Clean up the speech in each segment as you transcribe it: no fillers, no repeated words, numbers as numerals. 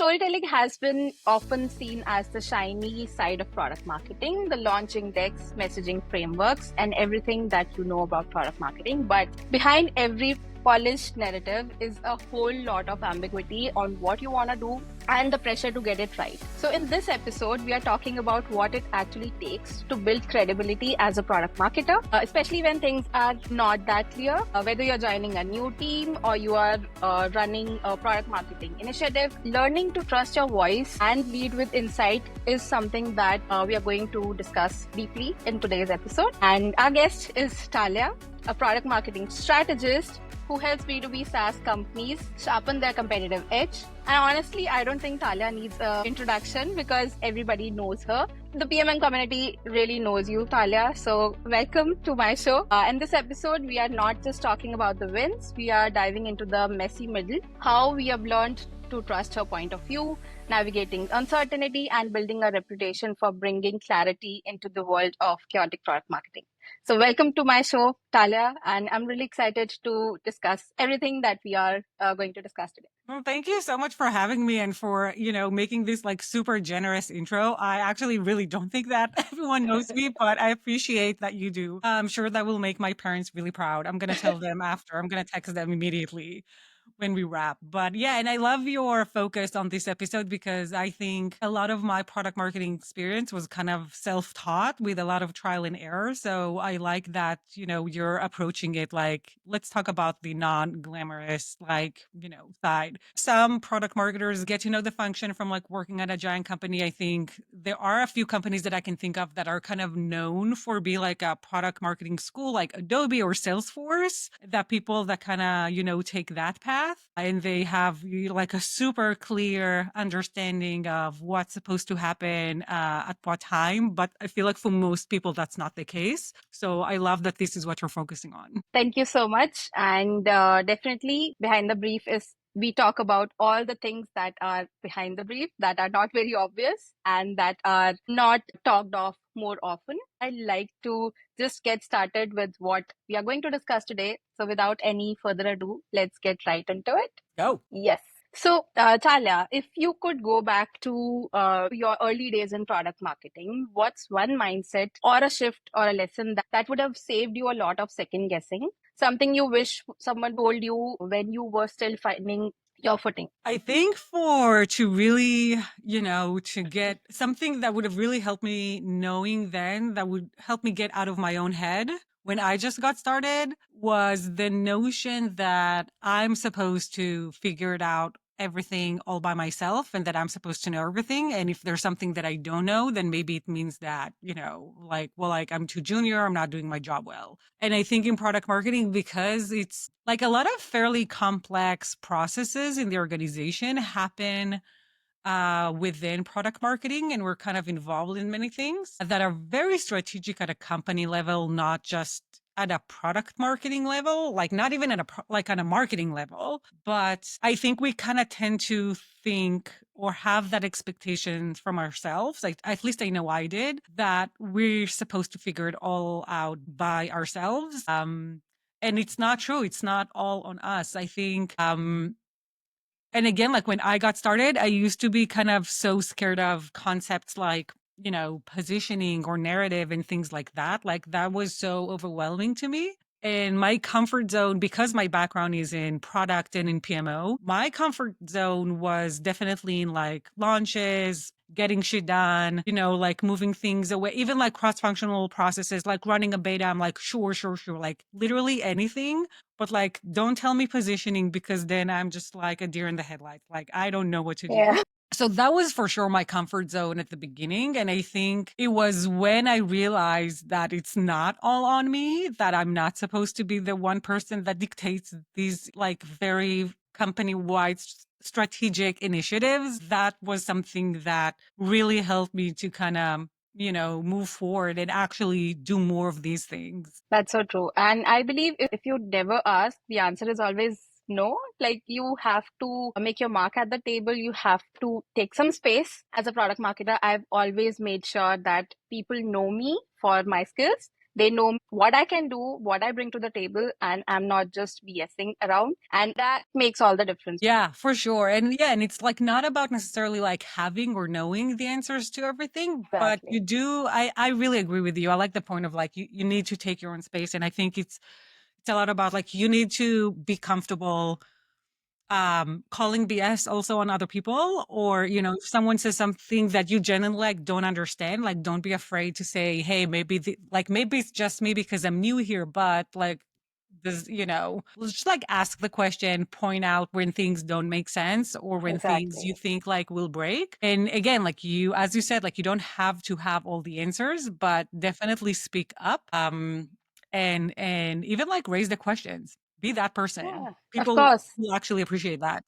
Storytelling has been often seen as the shiny side of product marketing, the launching decks, messaging frameworks, and everything that you know about product marketing. But behind every polished narrative is a whole lot of ambiguity on what you want to do and the pressure to get it right. So in this episode, we are talking about what it actually takes to build credibility as a product marketer, especially when things are not that clear, whether you're joining a new team or you are running a product marketing initiative. Learning to trust your voice and lead with insight is something that we are going to discuss deeply in today's episode. And our guest is Talya, a product marketing strategist who helps B2B SaaS companies sharpen their competitive edge. And honestly, I don't think Talya needs an introduction because everybody knows her. The PMM community really knows you, Talya. So welcome to my show. In this episode, we are not just talking about the wins. We are diving into the messy middle, how we have learned to trust her point of view, navigating uncertainty, and building a reputation for bringing clarity into the world of chaotic product marketing. So welcome to my show, Talya, and I'm really excited to discuss everything that we are going to discuss today. Well, thank you so much for having me and for, making this like super generous intro. I actually really don't think that everyone knows me, but I appreciate that you do. I'm sure that will make my parents really proud. I'm going to tell them after. I'm going to text them immediately when we wrap. But yeah, and I love your focus on this episode because I think a lot of my product marketing experience was kind of self-taught with a lot of trial and error. So I like that, you're approaching it like, let's talk about the non-glamorous, side. Some product marketers get to know the function from like working at a giant company. I think there are a few companies that I can think of that are kind of known for being like a product marketing school, like Adobe or Salesforce, that people that kind of, take that path. And they have like a super clear understanding of what's supposed to happen at what time. But I feel like for most people, that's not the case. So I love that this is what you're focusing on. Thank you so much. And definitely behind the brief is we talk about all the things that are behind the brief that are not very obvious and that are not talked of more often. I'd like to just get started with what we are going to discuss today. So without any further ado, let's get right into it. Go. Yes. So, Talya, if you could go back to your early days in product marketing, what's one mindset or a shift or a lesson that would have saved you a lot of second guessing? Something you wish someone told you when you were still finding your footing? I think to really, to get something that would have really helped me knowing then that would help me get out of my own head when I just got started was the notion that I'm supposed to figure it out everything all by myself and that I'm supposed to know everything. And if there's something that I don't know, then maybe it means that, I'm too junior, I'm not doing my job well. And I think in product marketing, because it's like a lot of fairly complex processes in the organization happen within product marketing, and we're kind of involved in many things that are very strategic at a company level, not just at a product marketing level, like not even at on a marketing level. But I think we kind of tend to think or have that expectation from ourselves. Like at least I know I did, that we're supposed to figure it all out by ourselves. And it's not true. It's not all on us. I think and again, like when I got started, I used to be kind of so scared of concepts like, positioning or narrative and things like that. Like that was so overwhelming to me. And my comfort zone, because my background is in product and in PMO, my comfort zone was definitely in like launches, getting shit done, like moving things away, even like cross-functional processes, like running a beta. I'm like, sure, like literally anything. But like, don't tell me positioning because then I'm just like a deer in the headlights. Like, I don't know what to do. So that was for sure my comfort zone at the beginning. And I think it was when I realized that it's not all on me, that I'm not supposed to be the one person that dictates these like very company-wide strategic initiatives. That was something that really helped me to kind of move forward and actually do more of these things. That's so true. And I believe if you never ask, the answer is always no. Like you have to make your mark at the table. You have to take some space. As a product marketer, I've always made sure that people know me for my skills. They know what I can do, what I bring to the table, and I'm not just BSing around. And that makes all the difference. Yeah, for sure. And yeah, and it's like not about necessarily like having or knowing the answers to everything, but Exactly. you do, I really agree with you. I like the point of like you need to take your own space. And I think it's a lot about like you need to be comfortable calling BS also on other people, or if someone says something that you genuinely like don't understand, like don't be afraid to say, hey, maybe it's just me because I'm new here, but like this, just like ask the question, point out when things don't make sense or when things you Exactly. think like will break. And again, like you, as you said, like you don't have to have all the answers, but definitely speak up. And even like raise the questions, be that person. Yeah, of People course. will actually appreciate that.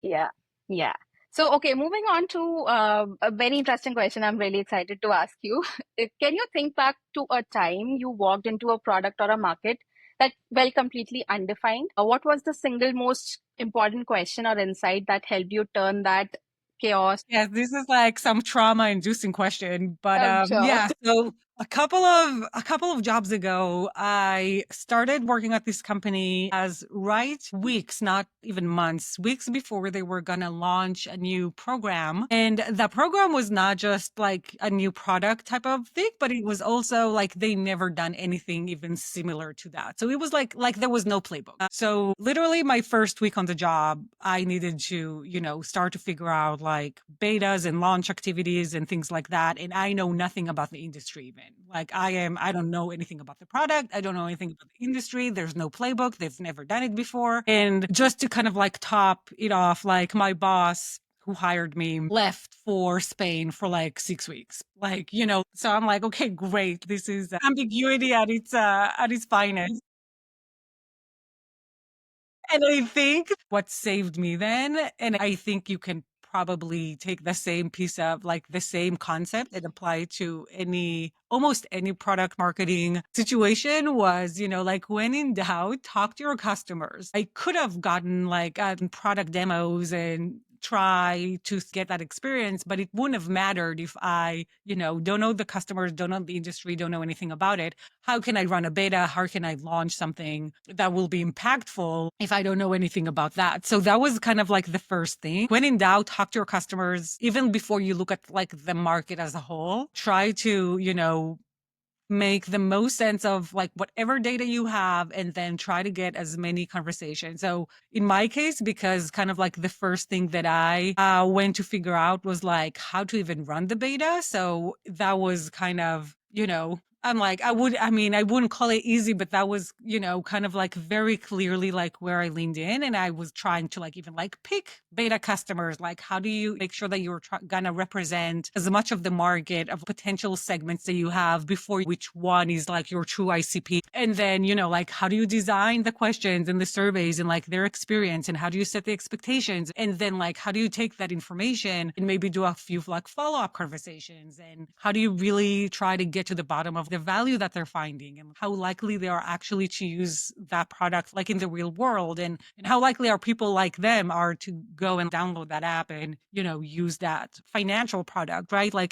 Yeah. Yeah. So, okay, moving on to a very interesting question I'm really excited to ask you. Can you think back to a time you walked into a product or a market that felt completely undefined? What was the single most important question or insight that helped you turn that chaos? Yes, this is like some trauma-inducing question, but I'm sure. yeah. So a couple of jobs ago, I started working at this company as right weeks, not even months, weeks before they were gonna launch a new program, and the program was not just like a new product type of thing, but it was also like they never done anything even similar to that. So it was like there was no playbook. So literally my first week on the job, I needed to start to figure out like betas and launch activities and things like that. And I know nothing about the industry even. Like I don't know anything about the product. I don't know anything about the industry. There's no playbook. They've never done it before. And just to kind of like top it off, like my boss who hired me left for Spain for like 6 weeks. Like, so I'm like, okay, great. This is ambiguity at its finest. And I think what saved me then, and I think you can probably take the same piece of like the same concept and apply it to almost any product marketing situation, was, like when in doubt, talk to your customers. I could have gotten like product demos and try to get that experience, but it wouldn't have mattered if I, don't know the customers, don't know the industry, don't know anything about it. How can I run a beta? How can I launch something that will be impactful if I don't know anything about that? So that was kind of like the first thing. When in doubt, talk to your customers, even before you look at like the market as a whole. Try to, make the most sense of like whatever data you have and then try to get as many conversations. So in my case, because kind of like the first thing that I went to figure out was like how to even run the beta. So that was kind of, I'm like, I wouldn't call it easy, but that was, kind of like very clearly like where I leaned in. And I was trying to like even like pick beta customers. Like, how do you make sure that you're gonna represent as much of the market of potential segments that you have before which one is like your true ICP? And then, like, how do you design the questions and the surveys and like their experience? And how do you set the expectations? And then, like, how do you take that information and maybe do a few like follow up conversations? And how do you really try to get to the bottom of the value that they're finding and how likely they are actually to use that product like in the real world, and how likely are people like them are to go and download that app and use that financial product, right? I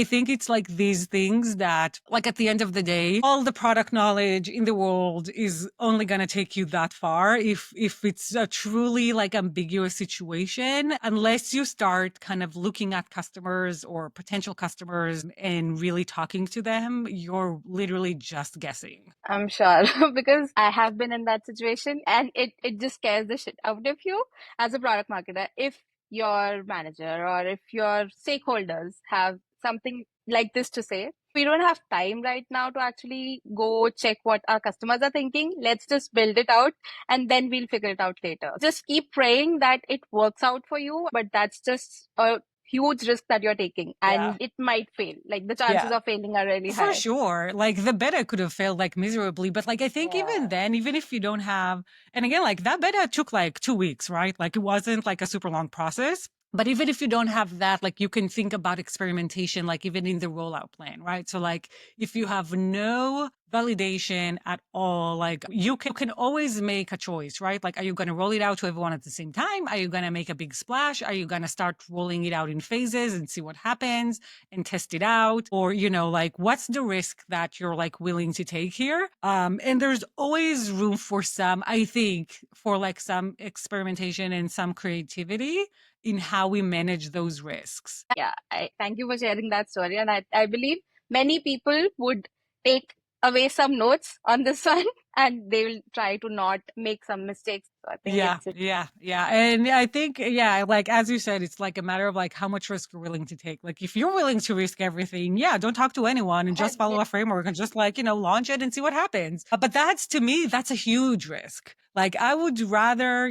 think it's like these things that like at the end of the day, all the product knowledge in the world is only going to take you that far if it's a truly like ambiguous situation, unless you start kind of looking at customers or potential customers and really talking to them, you're literally just guessing. I'm sure because I have been in that situation and it just scares the shit out of you as a product marketer. If your manager or if your stakeholders have something like this to say, we don't have time right now to actually go check what our customers are thinking. Let's just build it out and then we'll figure it out later. Just keep praying that it works out for you, but that's just a huge risk that you're taking Yeah. and it might fail. Like the chances Yeah. of failing are really For high. sure. Like the beta could have failed like miserably, but like I think even Yeah. then, even if you don't have, and again, like that beta took like 2 weeks, right? Like it wasn't like a super long process. But even if you don't have that, like you can think about experimentation, like even in the rollout plan, right? So like if you have no validation at all. Like you can always make a choice, right? Like, are you going to roll it out to everyone at the same time? Are you going to make a big splash? Are you going to start rolling it out in phases and see what happens and test it out? Or, like what's the risk that you're like willing to take here? And there's always room for some, I think, for like some experimentation and some creativity in how we manage those risks. Yeah, I thank you for sharing that story. And I believe many people would take away some notes on this one and they will try to not make some mistakes. So I think Yeah, yeah, yeah. And I think, yeah, like as you said, it's like a matter of like how much risk you're willing to take. Like if you're willing to risk everything, yeah, don't talk to anyone and just follow a framework and just like, launch it and see what happens. But that's to me, that's a huge risk. Like I would rather,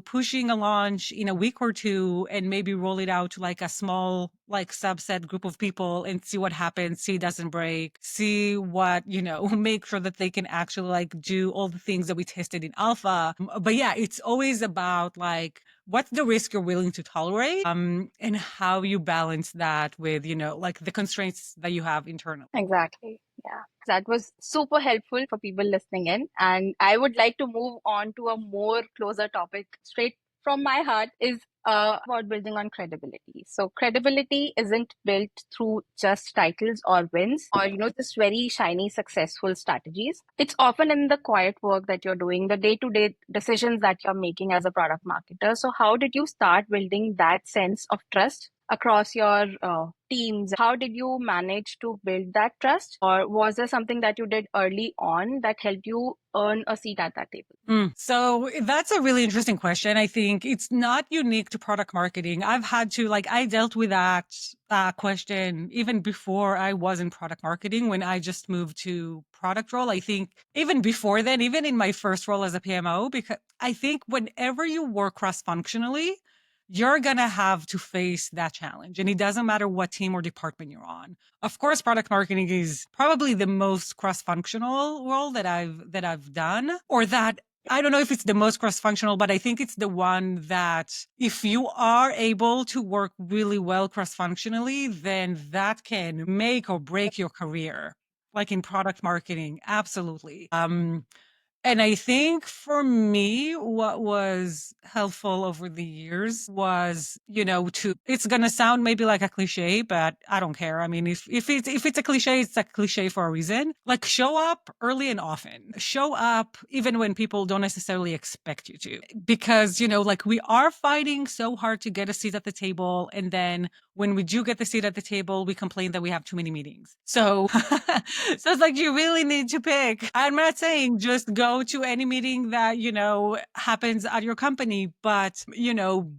pushing a launch in a week or two and maybe roll it out to like a small, like subset group of people and see what happens, see it doesn't break, see what, make sure that they can actually like do all the things that we tested in alpha. But yeah, it's always about like, what's the risk you're willing to tolerate, and how you balance that with, like the constraints that you have internally. Exactly. Yeah. That was super helpful for people listening in. And I would like to move on to a more closer topic straight from my heart is about building on credibility. So credibility isn't built through just titles or wins or, just very shiny successful strategies. It's often in the quiet work that you're doing, the day-to-day decisions that you're making as a product marketer. So how did you start building that sense of trust across your teams? How did you manage to build that trust? Or was there something that you did early on that helped you earn a seat at that table? So that's a really interesting question. I think it's not unique to product marketing. I've had to, like, I dealt with that question even before I was in product marketing when I just moved to product role. I think even before then, even in my first role as a PMO, because I think whenever you work cross functionally, you're going to have to face that challenge. And it doesn't matter what team or department you're on. Of course, product marketing is probably the most cross-functional role that I've done, or that I don't know if it's the most cross-functional, but I think it's the one that if you are able to work really well cross-functionally, then that can make or break your career. Like in product marketing, absolutely. And I think for me, what was helpful over the years was, it's going to sound maybe like a cliche, but I don't care. I mean, if it's a cliche, it's a cliche for a reason. Like show up early and often. Show up even when people don't necessarily expect you to. Because, like we are fighting so hard to get a seat at the table. And then when we do get the seat at the table, we complain that we have too many meetings. So, so it's like you really need to pick. I'm not saying just go to any meeting that, happens at your company, but,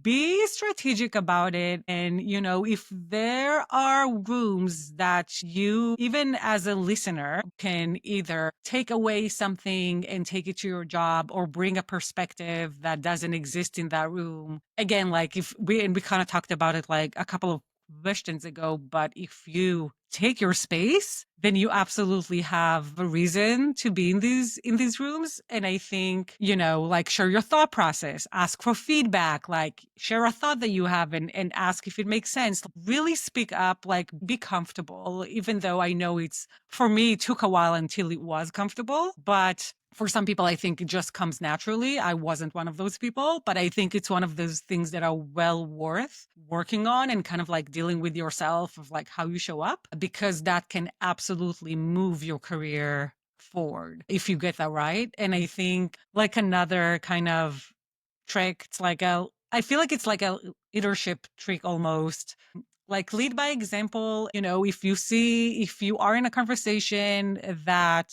be strategic about it. And, if there are rooms that you, even as a listener, can either take away something and take it to your job or bring a perspective that doesn't exist in that room. Again, like and we kind of talked about it like a couple of questions ago, but if you take your space, then you absolutely have a reason to be in these rooms. And I think, like share your thought process, ask for feedback, like share a thought that you have and ask if it makes sense. Really speak up, like be comfortable, even though I know for me, it took a while until it was comfortable, but for some people, I think it just comes naturally. I wasn't one of those people, but I think it's one of those things that are well worth working on and kind of like dealing with yourself of like how you show up, because that can absolutely move your career forward if you get that right. And I think like another kind of trick, I feel like it's like a leadership trick almost. Like lead by example, if you are in a conversation that,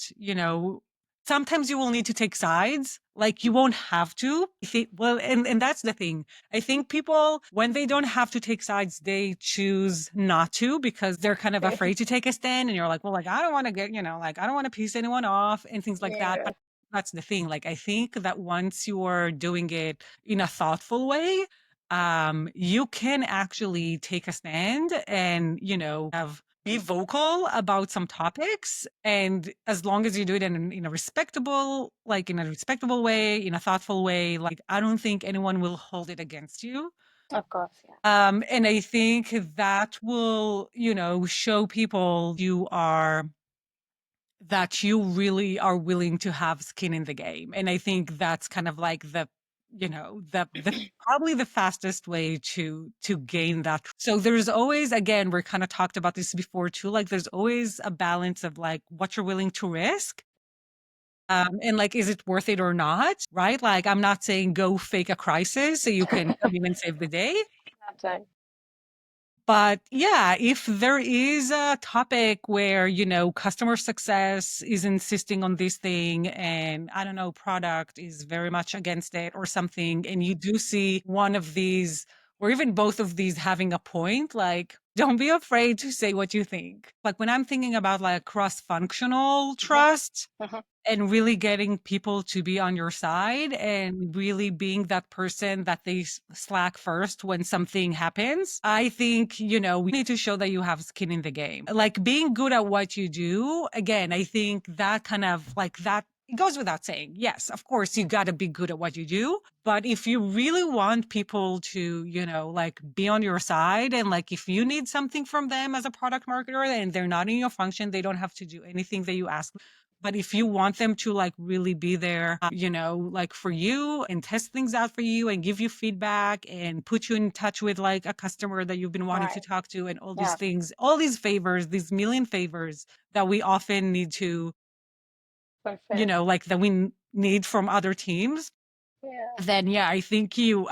sometimes you will need to take sides. Like you won't have to. Well, and that's the thing. I think people, when they don't have to take sides, they choose not to because they're kind of afraid to take a stand. And you're like, well, like, I don't want to get, like, I don't want to piss anyone off and things like that. But that's the thing. Like, I think that once you're doing it in a thoughtful way, you can actually take a stand and, be vocal about some topics. And as long as you do it in a respectable way, in a thoughtful way, like I don't think anyone will hold it against you. Of course, yeah. And I think that will, show people you are that you really are willing to have skin in the game. And I think that's kind of like the probably the fastest way to gain that. So there's always, again, we're kind of talked about this before too, like there's always a balance of like what you're willing to risk. And like, is it worth it or not? Right? Like, I'm not saying go fake a crisis so you can come in and save the day. That's right. But yeah, if there is a topic where, customer success is insisting on this thing and I don't know, product is very much against it or something, and you do see one of these or even both of these having a point, like, don't be afraid to say what you think. Like when I'm thinking about like cross-functional trust, Mhm. and really getting people to be on your side and really being that person that they slack first when something happens. I think, we need to show that you have skin in the game. Like being good at what you do, again, I think that kind of like that. It goes without saying. Yes, of course, you got to be good at what you do. But if you really want people to, like be on your side and like if you need something from them as a product marketer and they're not in your function, they don't have to do anything that you ask. But if you want them to like really be there, like for you and test things out for you and give you feedback and put you in touch with like a customer that you've been wanting to Right. talk to and all these Yeah. things, all these favors, these million favors that we often need to, Perfect. like that we need from other teams, Yeah. then yeah, I think you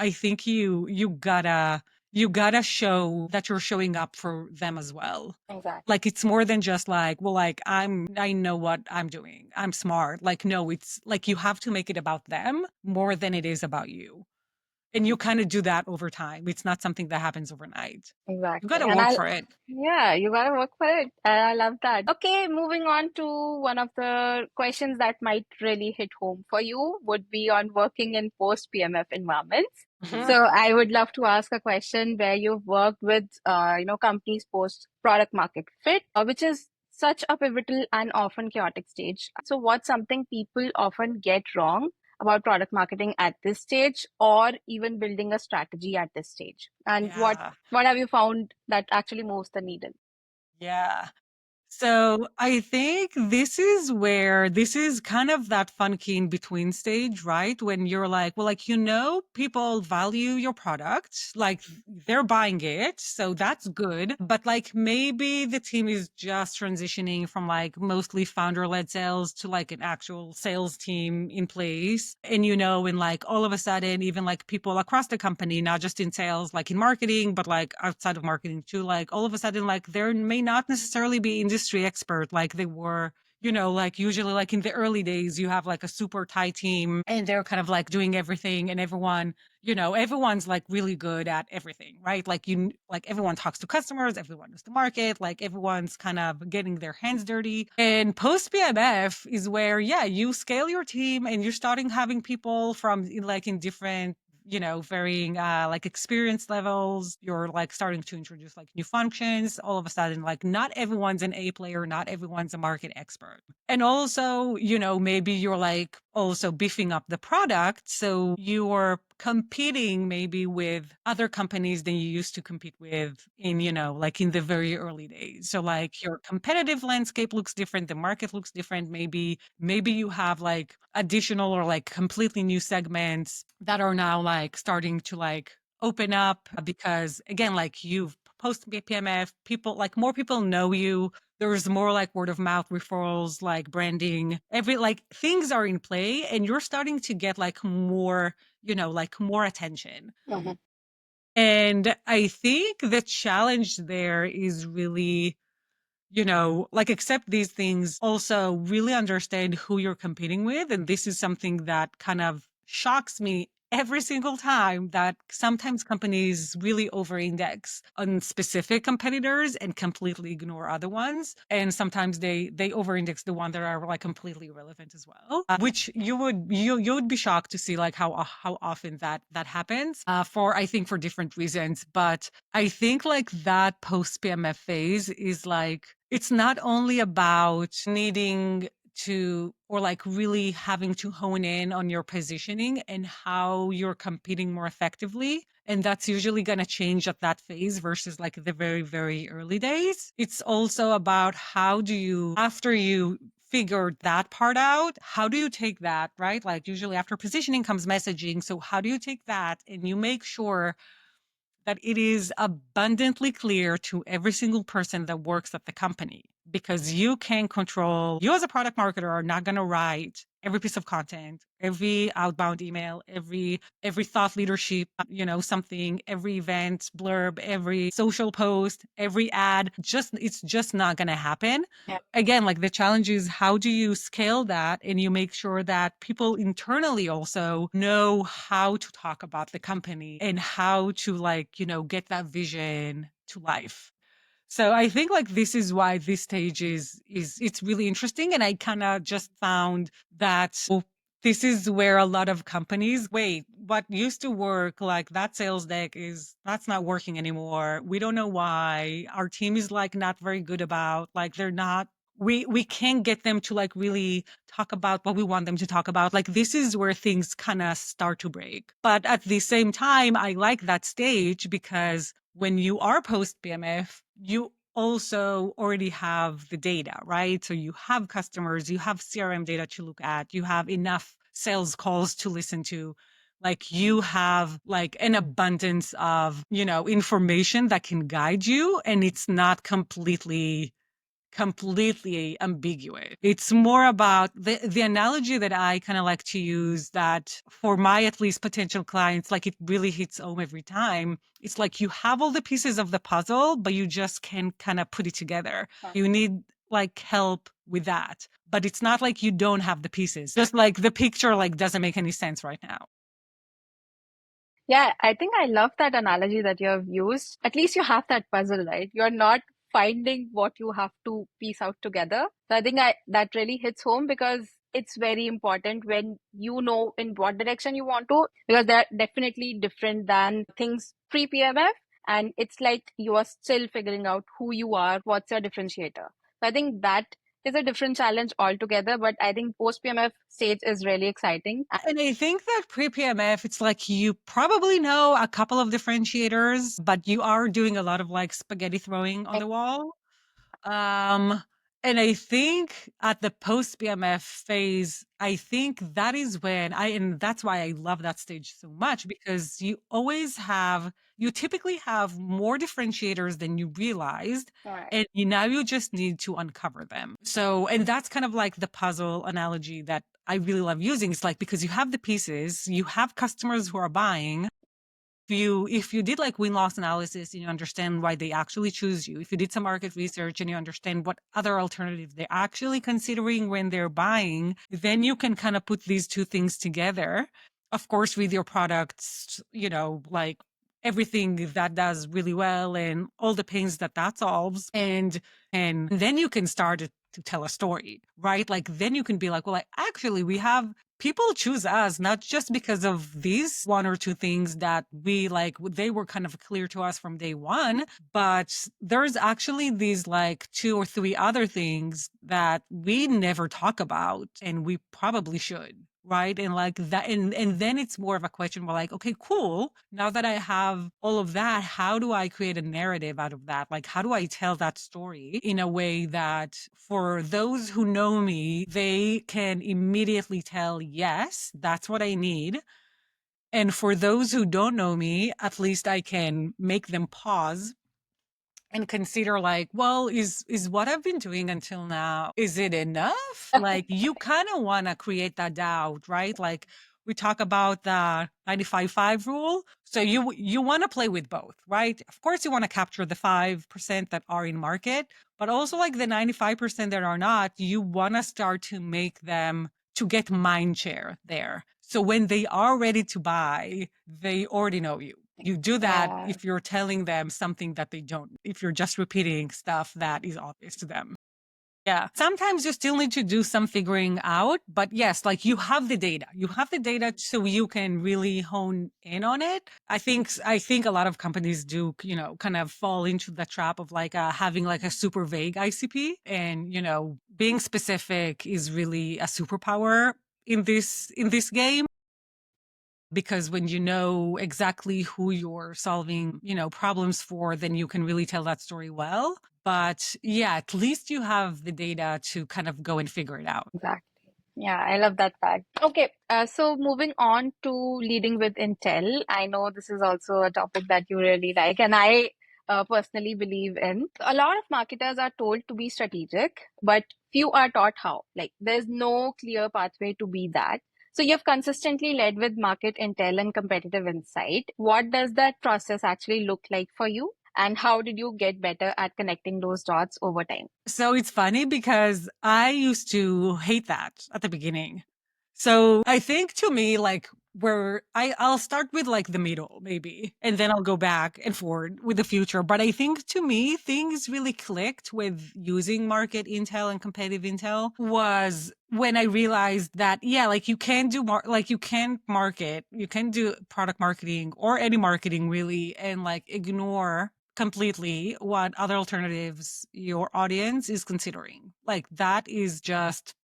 gotta show that you're showing up for them as well. Exactly. Like it's more than just like, well, like I know what I'm doing. I'm smart. Like no, it's like you have to make it about them more than it is about you. And you kind of do that over time. It's not something that happens overnight. You got Exactly. to And work for it. yeah, you gotta work for it. I love that. Okay, moving on to one of the questions that might really hit home for you would be on working in post-PMF environments. Mhm. So I would love to ask a question where you've worked with, companies post product market fit, which is such a pivotal and often chaotic stage. So what's something people often get wrong about product marketing at this stage or even building a strategy at this stage? And Yeah. what have you found that actually moves the needle? Yeah. So I think this is kind of that funky in between stage, right? When you're like, well, like, people value your product, like they're buying it. So that's good. But like maybe the team is just transitioning from like mostly founder led sales to like an actual sales team in place. And like all of a sudden, even like people across the company, not just in sales, like in marketing, but like outside of marketing too, like all of a sudden, like there may not necessarily be industry expert like they were. Like usually like in the early days, you have like a super tight team and they're kind of like doing everything and everyone's like really good at everything, right? Like everyone talks to customers, everyone knows the market, like everyone's kind of getting their hands dirty. And post PMF is where, yeah, you scale your team and you're starting having people from like in different varying like experience levels. You're like starting to introduce like new functions. All of a sudden, like not everyone's an A player, not everyone's a market expert. And also, maybe you're like also beefing up the product. So you're competing maybe with other companies than you used to compete with in, like in the very early days. So like your competitive landscape looks different, the market looks different. Maybe you have like additional or like completely new segments that are now like starting to like open up because again, like you've post PMF, people like more people know you. There's more like word of mouth referrals, like branding, every like things are in play and you're starting to get like more, like more attention. Mhm. And I think the challenge there is really like accept these things, also really understand who you're competing with. And this is something that kind of shocks me every single time that sometimes companies really over index on specific competitors and completely ignore other ones. And sometimes they over index the one that are like completely irrelevant as well, which you would be shocked to see like how often that happens for, I think, for different reasons. But I think like that post PMF phase is like, it's not only about needing to or like really having to hone in on your positioning and how you're competing more effectively. And that's usually going to change at that phase versus like the very, very early days. It's also about how do you, after you figured that part out, how do you take that, right? Like usually after positioning comes messaging. So how do you take that and you make sure that it is abundantly clear to every single person that works at the company? Because you can control, you as a product marketer are not going to write every piece of content, every outbound email, every thought leadership, something, every event blurb, every social post, every ad. It's just not going to happen. Yeah. Again, like the challenge is how do you scale that and you make sure that people internally also know how to talk about the company and how to get that vision to life. So I think like this is why this stage is it's really interesting. And I kind of just found that this is where a lot of companies, wait, what used to work, like that sales deck that's not working anymore. We don't know why. Our team is like not very good about, like they're not, we can't get them to like really talk about what we want them to talk about. Like this is where things kind of start to break. But at the same time, I like that stage because when you are post PMF, you also already have the data, right? So you have customers, you have CRM data to look at, you have enough sales calls to listen to. Like you have like an abundance of, information that can guide you, and it's not completely ambiguous. It's more about the analogy that I kind of like to use, that for my at least potential clients, like it really hits home every time. It's like you have all the pieces of the puzzle, but you just can kind of put it together. You need like help with that. But it's not like you don't have the pieces. Just like the picture like doesn't make any sense right now. Yeah, I think I love that analogy that you have used. At least you have that puzzle, right? You're not finding what you have to piece out together. So I think that really hits home because it's very important when you know in what direction you want to, because they're definitely different than things pre-PMF. And it's like you are still figuring out who you are, what's your differentiator. So I think that is a different challenge altogether, but I think post-PMF stage is really exciting. And I think that pre-PMF, it's like you probably know a couple of differentiators, but you are doing a lot of like spaghetti throwing on the wall. Um, and I think at the post PMF phase, I think that is when and that's why I love that stage so much, because you typically have more differentiators than you realized. Right. And now you just need to uncover them. So, and that's kind of like the puzzle analogy that I really love using. It's like, because you have the pieces, you have customers who are buying, if you did like win-loss analysis and you understand why they actually choose you, if you did some market research and you understand what other alternatives they're actually considering when they're buying, then you can kind of put these two things together. Of course, with your products, like everything that does really well and all the pains that solves. And then you can start to tell a story, right? Like then you can be like, well, actually, we have people choose us not just because of these one or two things that we like, they were kind of clear to us from day one, but there's actually these like two or three other things that we never talk about and we probably should. Right. And like that. And then it's more of a question. We're like, okay, cool. Now that I have all of that, how do I create a narrative out of that? Like, how do I tell that story in a way that for those who know me, they can immediately tell, yes, that's what I need. And for those who don't know me, at least I can make them pause and consider like, well, is what I've been doing until now, is it enough? Like you kind of want to create that doubt, right? Like we talk about the 95-5 rule. So you want to play with both, right? Of course you want to capture the 5% that are in market, but also like the 95% that are not, you want to start to make them to get mind share there. So when they are ready to buy, they already know you. You do that if you're telling them something that they don't, if you're just repeating stuff that is obvious to them. Yeah. Sometimes you still need to do some figuring out, but yes, like you have the data. You have the data so you can really hone in on it. I think a lot of companies do, kind of fall into the trap of like having like a super vague ICP, and, being specific is really a superpower in this game. because when you know exactly who you're solving, problems for, then you can really tell that story well. But yeah, at least you have the data to kind of go and figure it out. Exactly. Yeah, I love that fact. Okay, so moving on to leading with Intel, I know this is also a topic that you really like, and I personally believe in. A lot of marketers are told to be strategic, but few are taught how. Like, there's no clear pathway to be that. So you've consistently led with market intel and competitive insight. What does that process actually look like for you? And how did you get better at connecting those dots over time? So it's funny because I used to hate that at the beginning. So I think to me, like I'll start with like the middle maybe, and then I'll go back and forward with the future. But I think to me, things really clicked with using market intel and competitive intel was when I realized that, yeah, like you can do like you can market, you can do product marketing or any marketing really, and like ignore completely what other alternatives your audience is considering. Like that is just,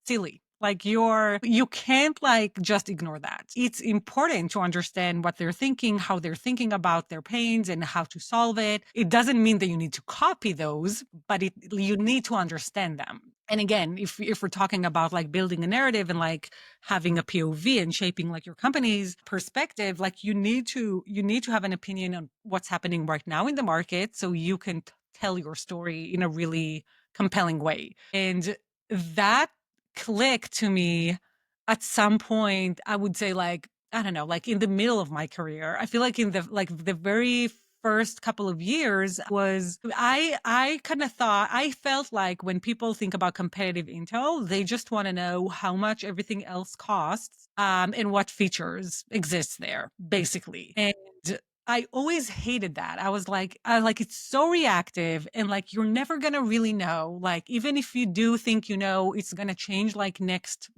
silly. Like you can't like just ignore that. It's important to understand what they're thinking, how they're thinking about their pains and how to solve it. It doesn't mean that you need to copy those, but you need to understand them. And again, if we're talking about like building a narrative and like having a POV and shaping like your company's perspective, like you need to have an opinion on what's happening right now in the market so you can tell your story in a really compelling way. And that clicked to me at some point, I would say like, I don't know, like in the middle of my career. I feel like in the very first couple of years was I kind of thought I felt like when people think about competitive intel, they just want to know how much everything else costs and what features exist there, basically. And I always hated that. I was like, it's so reactive and like, you're never going to really know. Like, even if you do think, it's going to change like next,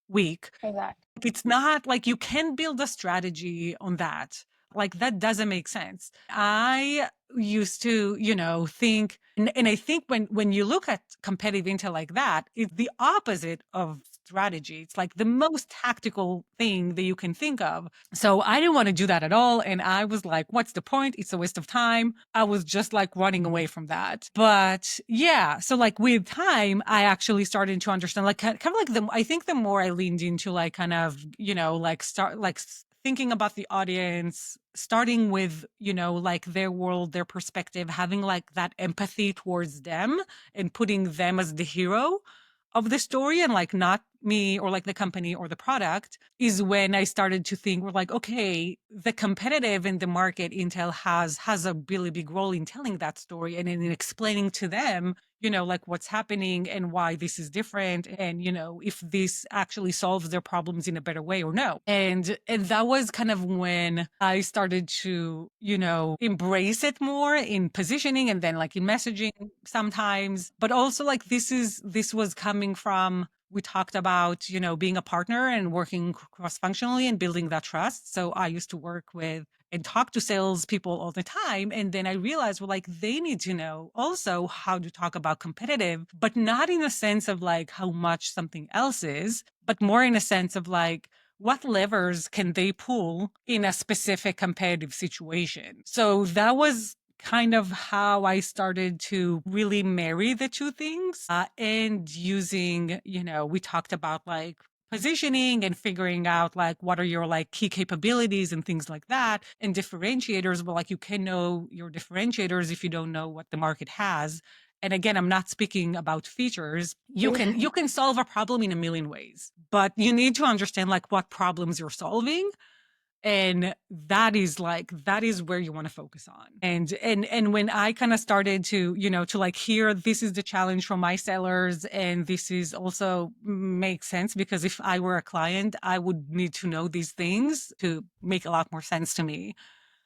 week. Exactly. It's not like you can build a strategy on that. Like that doesn't make sense. I used to, think, and I think when you look at competitive intel like that, it's the opposite of strategy. It's like the most tactical thing that you can think of. So I didn't want to do that at all. And I was like, what's the point? It's a waste of time. I was just like running away from that. But yeah, so like with time, I actually started to understand like kind of like I think the more I leaned into like kind of, like start like thinking about the audience, starting with, like their world, their perspective, having like that empathy towards them and putting them as the hero of the story and like not me or like the company or the product is when I started to think we're like, okay, the competitive in the market intel has a really big role in telling that story and in explaining to them, like what's happening and why this is different and, if this actually solves their problems in a better way or no. And that was kind of when I started to, embrace it more in positioning and then like in messaging sometimes, but also like this was coming from we talked about, being a partner and working cross functionally and building that trust. So I used to work with and talk to salespeople all the time. And then I realized, well, like they need to know also how to talk about competitive, but not in a sense of like how much something else is, but more in a sense of like, what levers can they pull in a specific competitive situation? So that was kind of how I started to really marry the two things and using, we talked about like positioning and figuring out like what are your like key capabilities and things like that and differentiators. But like you can know your differentiators if you don't know what the market has. And again, I'm not speaking about features. You can solve a problem in a million ways, but you need to understand like what problems you're solving, and that is where you want to focus on. And when I kind of started to to like hear this is the challenge from my sellers, and this is also makes sense because if I were a client I would need to know these things to make a lot more sense to me,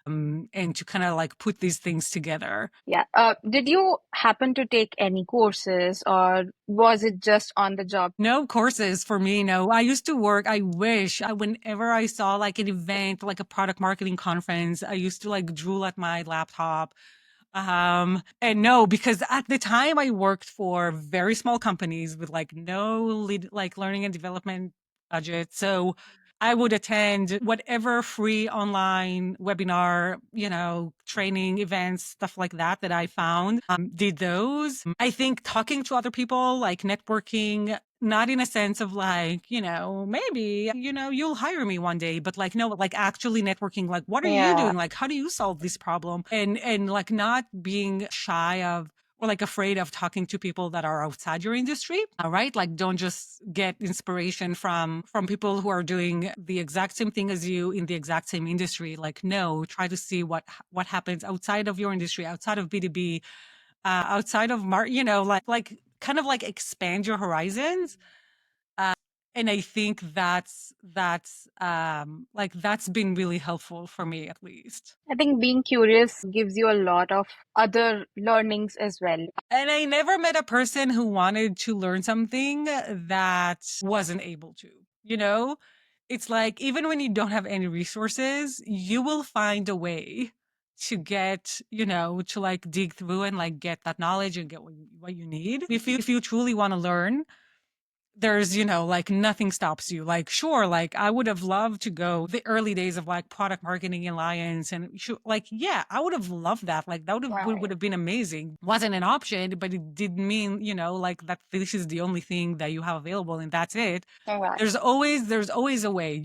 and to kind of like put these things together. Yeah. Did you happen to take any courses or was it just on the job? No courses for me. No, I used to work. I wish whenever I saw like an event, like a product marketing conference, I used to like drool at my laptop. And no, because at the time I worked for very small companies with like no lead, like learning and development budget. So I would attend whatever free online webinar, training events, stuff like that that I found. Did those. I think talking to other people, like networking, not in a sense of like, maybe, you'll hire me one day, but like, no, like actually networking, like, what are you Yeah. doing? Like, how do you solve this problem? And like not being shy of or like afraid of talking to people that are outside your industry. All right. Like don't just get inspiration from people who are doing the exact same thing as you in the exact same industry. Like, no, try to see what happens outside of your industry, outside of B2B, outside of like kind of like expand your horizons. And I think that's been really helpful for me at least. I think being curious gives you a lot of other learnings as well. And I never met a person who wanted to learn something that wasn't able to, you know? It's like, even when you don't have any resources, you will find a way to get, to like dig through and like get that knowledge and get what you need. If you truly want to learn, there's, like nothing stops you. Like, sure, like I would have loved to go the early days of like product marketing alliance and like, yeah, I would have loved that. Like that would Right. have been amazing. Wasn't an option, but it didn't mean, like that this is the only thing that you have available and that's it. Right. There's always a way,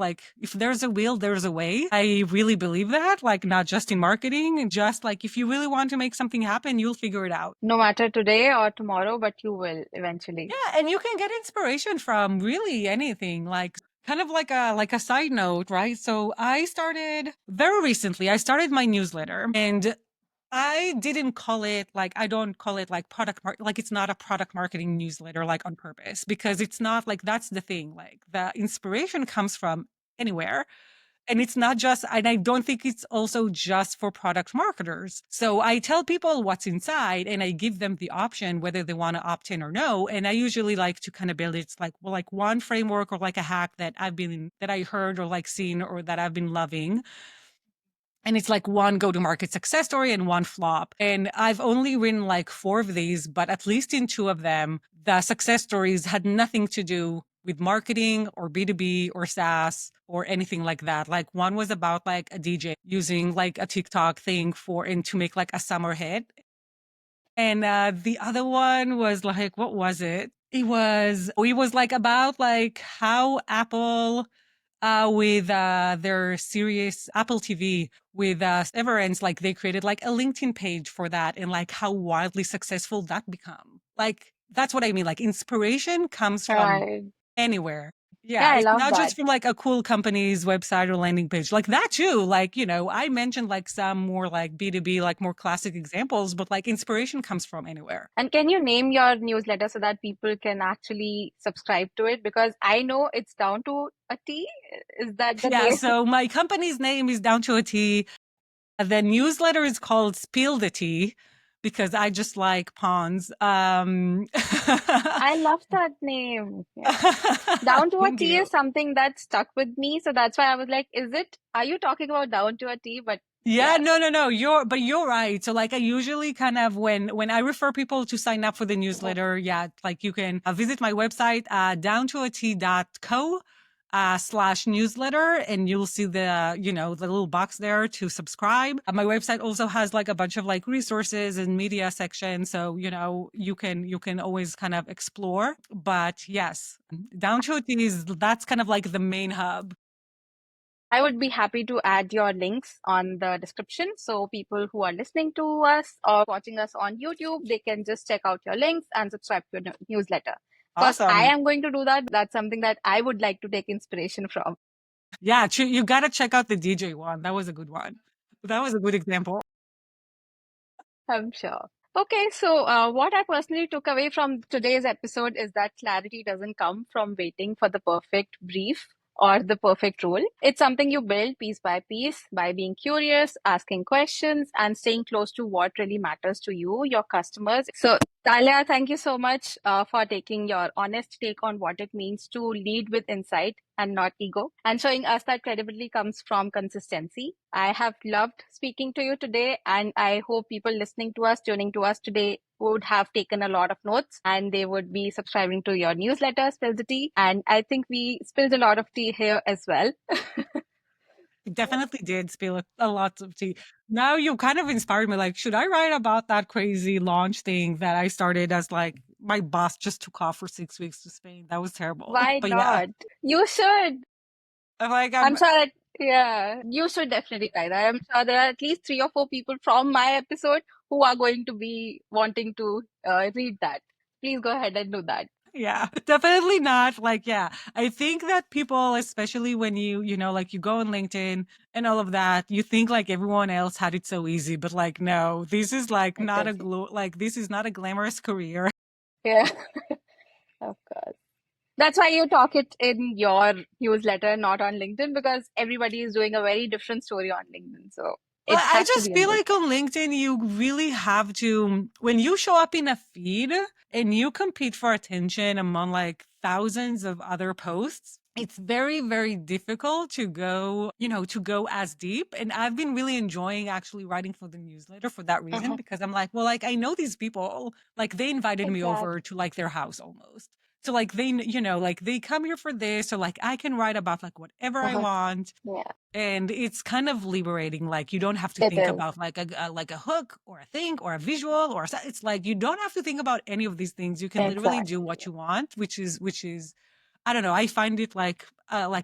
like if there's a will, there's a way. I really believe that, like not just in marketing, just like if you really want to make something happen, you'll figure it out. No matter today or tomorrow, but you will eventually. Yeah, and you can get inspiration from really anything. Like kind of like a side note, right? So I started very recently, I started my newsletter and I didn't call it like I don't call it like like it's not a product marketing newsletter like on purpose because it's not like that's the thing. Like the inspiration comes from anywhere. And it's not just, and I don't think it's also just for product marketers. So I tell people what's inside and I give them the option whether they want to opt in or no. And I usually like to kind of build it's like, well, like one framework or like a hack that I heard or like seen or that I've been loving. And it's like one go-to-market success story and one flop. And I've only written like 4 of these, but at least in 2 of them, the success stories had nothing to do with marketing or B2B or SaaS or anything like that. Like one was about like a DJ using like a TikTok thing and to make like a summer hit. And the other one was like, what was it? It was like about like how Apple with their series Apple TV with Severance, like they created like a LinkedIn page for that and like how wildly successful that become. Like that's what I mean. Like inspiration comes from Right. anywhere. Yeah, Yeah, I it's love not that. just from like a cool company's website or landing page. Like that too. Like, I mentioned like some more like B2B, like more classic examples, but like inspiration comes from anywhere. And can you name your newsletter so that people can actually subscribe to it? Because I know it's down to a T. Is that the Yeah, name? so my company's name is down to a T. The newsletter is called Spill the Tea because I just like ponds. I love that name. Yeah. Down to a Thank T you. is something that stuck with me. So that's why I was like, are you talking about down to a T? But Yeah, yeah. no. You're right. So like I usually kind of when I refer people to sign up for the newsletter, yeah, like you can visit my website, downtoat.co /newsletter and you'll see the little box there to subscribe. My website also has like a bunch of like resources and media section. So, you can always kind of explore. But yes, down to that's kind of like the main hub. I would be happy to add your links on the description. So people who are listening to us or watching us on YouTube, they can just check out your links and subscribe to your newsletter. Of course, I Awesome. am going to do that. That's something that I would like to take inspiration from. Yeah, you got to check out the DJ one. That was a good one. That was a good example. I'm sure. Okay, so what I personally took away from today's episode is that clarity doesn't come from waiting for the perfect brief or the perfect role. It's something you build piece by piece by being curious, asking questions, and staying close to what really matters to you, your customers. So, Talia, thank you so much for taking your honest take on what it means to lead with insight and not ego, and showing us that credibility comes from consistency. I have loved speaking to you today, and I hope people listening to us, tuning to us today, would have taken a lot of notes and they would be subscribing to your newsletter, Spill the Tea. And I think we spilled a lot of tea here as well. Definitely did spill a lot of tea. Now you kind of inspired me. Like, should I write about that crazy launch thing that I started as like my boss just took off for 6 weeks to Spain? That was terrible. Why But yeah, not? You should. I'm like, I'm sure that, yeah, you should definitely try that. I'm sure there are at least 3 or 4 people from my episode who are going to be wanting to read that. Please go ahead and do that. yeah, definitely not. Like, yeah, I think that people, especially when like you go on LinkedIn and all of that, you think like everyone else had it so easy, but like, no, this is like It not a is. like this is not a glamorous career. Yeah, of course. That's why you talk it in your newsletter, not on LinkedIn, because everybody is doing a very different story on LinkedIn. So Well, it I has to just be in feel this. like on LinkedIn, you really have to, when you show up in a feed and you compete for attention among like thousands of other posts, it's very, very difficult to go, to go as deep. And I've been really enjoying actually writing for the newsletter for that reason, because I'm like, well, like I know these people, like they invited me over Exactly. to like their house almost. So like like they come here for this, so like I can write about like whatever I want, Yeah, and it's kind of liberating. Like you don't have to it think is. about like a hook or a thing or a visual it's like you don't have to think about any of these things. You can literally do Exactly. what you want, which is I don't know, I find it like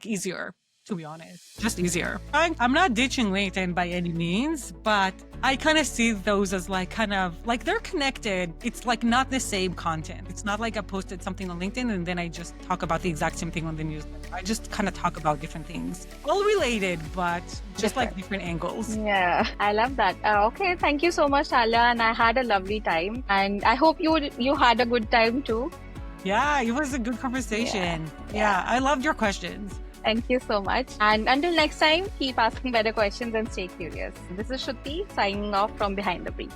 easier, to be honest, just easier. I'm not ditching LinkedIn by any means, but I kind of see those as like kind of like they're connected. It's like not the same content. It's not like I posted something on LinkedIn and then I just talk about the exact same thing on the newsletter. I just kind of talk about different things, all related, but just like Different. different angles. Yeah, I love that. Okay, thank you so much, Talya, and I had a lovely time, and I hope you had a good time too. Yeah, it was a good Yeah, conversation. yeah. Yeah, I loved your questions. Thank you so much. And until next time, keep asking better questions and stay curious. This is Shruti signing off from Behind the Brief.